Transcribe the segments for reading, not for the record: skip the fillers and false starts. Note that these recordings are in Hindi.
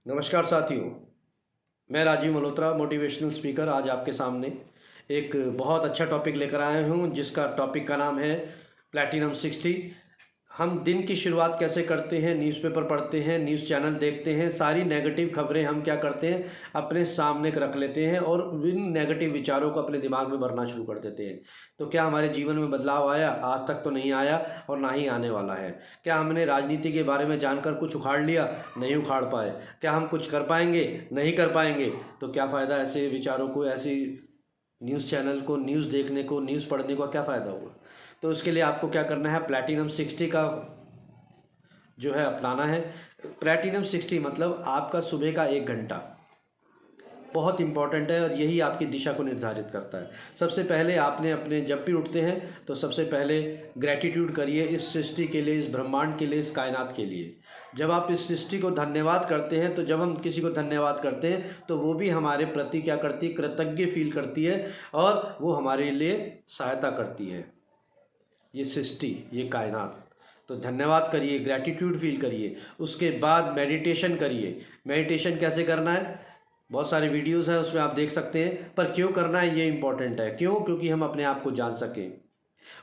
नमस्कार साथियों, मैं राजीव मल्होत्रा मोटिवेशनल स्पीकर आज आपके सामने एक बहुत अच्छा टॉपिक लेकर आया हूँ, जिसका टॉपिक का नाम है प्लैटिनम 60। हम दिन की शुरुआत कैसे करते हैं, न्यूज़पेपर पढ़ते हैं, न्यूज़ चैनल देखते हैं, सारी नेगेटिव खबरें हम क्या करते हैं अपने सामने रख लेते हैं और इन नेगेटिव विचारों को अपने दिमाग में भरना शुरू कर देते हैं। तो क्या हमारे जीवन में बदलाव आया? आज तक तो नहीं आया और ना ही आने वाला है। क्या हमने राजनीति के बारे में जानकर कुछ उखाड़ लिया? नहीं उखाड़ पाए। क्या हम कुछ कर पाएंगे? नहीं कर पाएंगे। तो क्या फ़ायदा ऐसे विचारों को, ऐसी न्यूज़ चैनल को, न्यूज़ देखने को, न्यूज़ पढ़ने का क्या फ़ायदा हुआ? तो उसके लिए आपको क्या करना है, प्लैटिनम 60 का जो है अपनाना है। प्लैटिनम 60 मतलब आपका सुबह का 1 घंटा बहुत इंपॉर्टेंट है और यही आपकी दिशा को निर्धारित करता है। सबसे पहले आपने अपने जब भी उठते हैं तो सबसे पहले ग्रैटिट्यूड करिए इस सृष्टि के लिए, इस ब्रह्मांड के लिए, इस कायनात के लिए। जब आप इस सृष्टि को धन्यवाद करते हैं, तो जब हम किसी को धन्यवाद करते हैं तो वो भी हमारे प्रति क्या करती है, कृतज्ञ फील करती है और वो हमारे लिए सहायता करती है, ये सृष्टि, ये कायनात। तो धन्यवाद करिए, ग्रैटिट्यूड फील करिए। उसके बाद मेडिटेशन करिए। मेडिटेशन कैसे करना है, बहुत सारे वीडियोस हैं, उसमें आप देख सकते हैं, पर क्यों करना है ये इंपॉर्टेंट है। क्यों? क्योंकि हम अपने आप को जान सकें।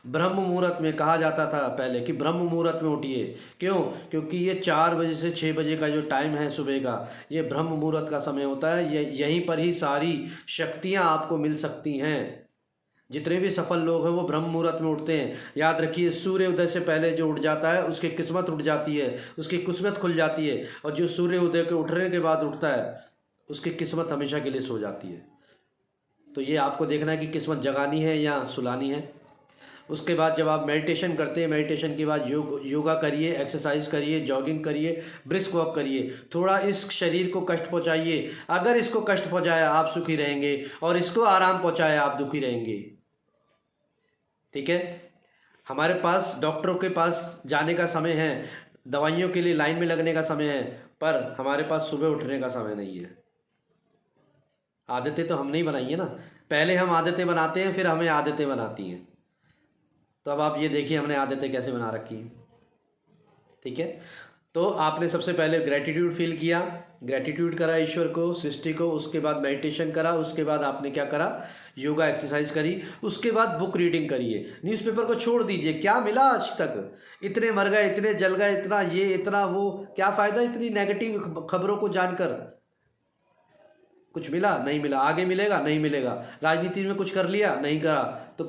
ब्रह्म मुहूर्त में कहा जाता था पहले कि ब्रह्म मुहूर्त में उठिए। क्यों? क्योंकि ये 4 बजे से 6 बजे का जो टाइम है सुबह का, ये ब्रह्म मुहूर्त का समय होता है। यहीं पर ही सारी शक्तियाँ आपको मिल सकती हैं। जितने भी सफल लोग हैं वो ब्रह्म मुहूर्त में उठते हैं। याद रखिए, सूर्य उदय से पहले जो उठ जाता है उसकी किस्मत उठ जाती है, उसकी किस्मत खुल जाती है। और जो सूर्य उदय के उठने के बाद उठता है उसकी किस्मत हमेशा के लिए सो जाती है। तो ये आपको देखना है कि किस्मत जगानी है या सुलानी है। उसके बाद जब आप मेडिटेशन करते हैं, मेडिटेशन के बाद योगा करिए, एक्सरसाइज करिए, जॉगिंग करिए, ब्रिस्क वॉक करिए। थोड़ा इस शरीर को कष्ट पहुंचाइए। अगर इसको कष्ट पहुंचाया आप सुखी रहेंगे और इसको आराम पहुंचाया आप दुखी रहेंगे। ठीक है? हमारे पास डॉक्टरों के पास जाने का समय है, दवाइयों के लिए लाइन में लगने का समय है, पर हमारे पास सुबह उठने का समय नहीं है। आदतें तो हमने ही बनाई है ना। पहले हम आदतें बनाते हैं, फिर हमें आदतें बनाती हैं। तो अब आप ये देखिए हमने आदतें कैसे बना रखी हैं। ठीक है? तो आपने सबसे पहले ग्रैटिट्यूड फील किया, ग्रैटिट्यूड करा ईश्वर को, सृष्टि को। उसके बाद मेडिटेशन करा। उसके बाद आपने क्या करा, योगा एक्सरसाइज करी। उसके बाद बुक रीडिंग करिए। न्यूज़पेपर को छोड़ दीजिए। क्या मिला आज तक? इतने मर गए, इतने जल गए, इतना ये, इतना वो। क्या फ़ायदा इतनी नेगेटिव खबरों को जानकर? कुछ मिला? नहीं मिला। आगे मिलेगा? नहीं मिलेगा। राजनीति में कुछ कर लिया? नहीं करा। तो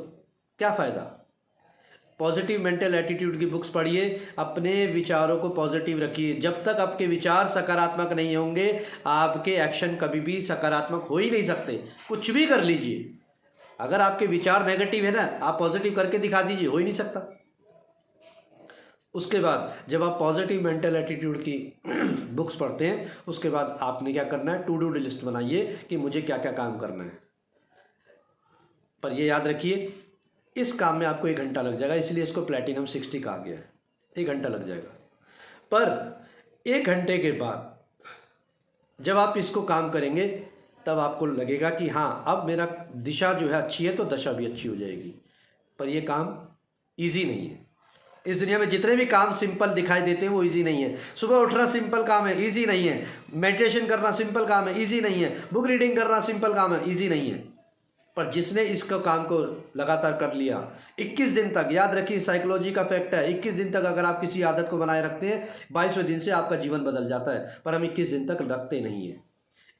क्या फ़ायदा? पॉजिटिव मेंटल एटीट्यूड की बुक्स पढ़िए, अपने विचारों को पॉजिटिव रखिए। जब तक आपके विचार सकारात्मक नहीं होंगे, आपके एक्शन कभी भी सकारात्मक हो ही नहीं सकते। कुछ भी कर लीजिए, अगर आपके विचार नेगेटिव है ना, आप पॉजिटिव करके दिखा दीजिए, हो ही नहीं सकता। उसके बाद जब आप पॉजिटिव मेंटल एटीट्यूड की बुक्स पढ़ते हैं, उसके बाद आपने क्या करना है, टू डू लिस्ट बनाइए कि मुझे क्या क्या काम करना है। पर ये याद रखिए, इस काम में आपको 1 घंटा लग जाएगा, इसलिए इसको प्लैटिनम 60 कहा गया है। 1 घंटा लग जाएगा। पर 1 घंटे के बाद जब आप इसको काम करेंगे, तब आपको लगेगा कि हाँ, अब मेरा दिशा जो है अच्छी है तो दशा भी अच्छी हो जाएगी। पर यह काम ईजी नहीं है। इस दुनिया में जितने भी काम सिंपल दिखाई देते हैं वो इजी नहीं है। सुबह उठना सिंपल काम है, इजी नहीं है। मेडिटेशन करना सिंपल काम है, इजी नहीं है। बुक रीडिंग करना सिंपल काम है, इजी नहीं है। पर जिसने इसका काम को लगातार कर लिया 21 दिन तक, याद रखिए साइकोलॉजी का फैक्ट है, 21 दिन तक अगर आप किसी आदत को बनाए रखते हैं, 22वें दिन से आपका जीवन बदल जाता है। पर हम 21 दिन तक रखते नहीं हैं।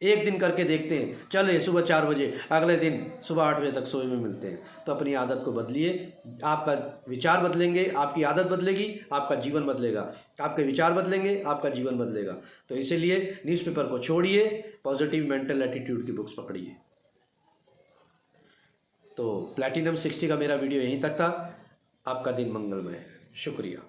एक दिन करके देखते हैं, चले सुबह 4 बजे, अगले दिन सुबह 8 बजे तक सोए में मिलते हैं। तो अपनी आदत को बदलिए। आपका विचार बदलेंगे, आपकी आदत बदलेगी, आपका जीवन बदलेगा। आपके विचार बदलेंगे, आपका जीवन बदलेगा। तो इसीलिए न्यूज़पेपर को छोड़िए, पॉजिटिव मेंटल एटीट्यूड की बुक्स पकड़िए। तो प्लैटिनम 60 का मेरा वीडियो यहीं तक था। आपका दिन मंगलमय। शुक्रिया।